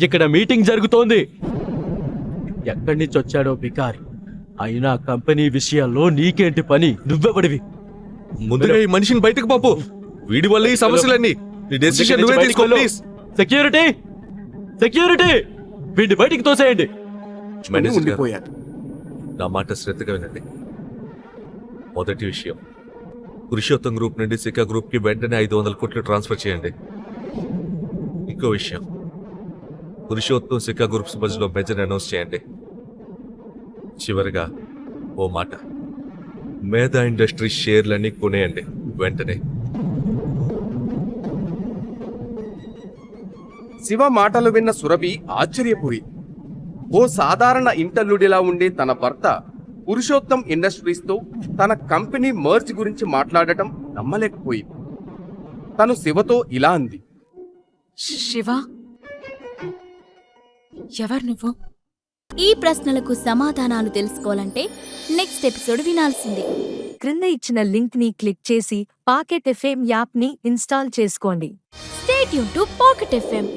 ఇక్కడ మీటింగ్ జరుగుతోంది. ఎక్కడి నుంచి వచ్చాడో బికారి, అయినా కంపెనీ విషయాల్లో నీకేంటి పని? నువ్వెవడివి? ముందుగా ఈ మనిషిని బయటకు పంపు. వీడి వల్ల ఈ సమస్యలన్నీ. నీ డెసిషన్ నువ్వే తీసుకో ప్లీజ్. సెక్యూరిటీ, సెక్యూరిటీ, వీడిని బయటికి తోసేయండి. మేనేజర్ గారు, నా మాట శ్రద్ధగా వినండి. మొదటి విషయం, పురుషోత్తం గ్రూప్ నుండి సికా గ్రూప్ కి వెంటనే 500 కోట్లు ట్రాన్స్ఫర్ చేయండి. ఇంకో విషయం, పురుషోత్తం సికా గ్రూప్స్ మధ్యలో మెజర్ అనౌన్స్ చేయండి. చివరిగా ఓ మాట, మేధా ఇండస్ట్రీ షేర్లన్నీ కొనేయండి వెంటనే. శివ మాటలు విన్న సురభి ఆశ్చర్యపోయింది. ఓ సాధారణ ఇంటల్లుడిలా ఉండే తన భర్త పురుషోత్తం ఇండస్ట్రీస్తో తన కంపెనీ మర్జ్ గురించి మాట్లాడటం నమ్మలేకపోయింది. తను శివతో ఇలా అంది. శివ, ఎవరు నువ్వు? ఈ ప్రశ్నలకు సమాధానాలు తెలుసుకోవాలంటే నెక్స్ట్ ఎపిసోడ్ వినాల్సిందే. క్రింద ఇచ్చిన లింక్ ని క్లిక్ చేసి పాకెట్ ఎఫ్ఎం యాప్ ని ఇన్స్టాల్ చేసుకోండి. Stay tune to pocket FM.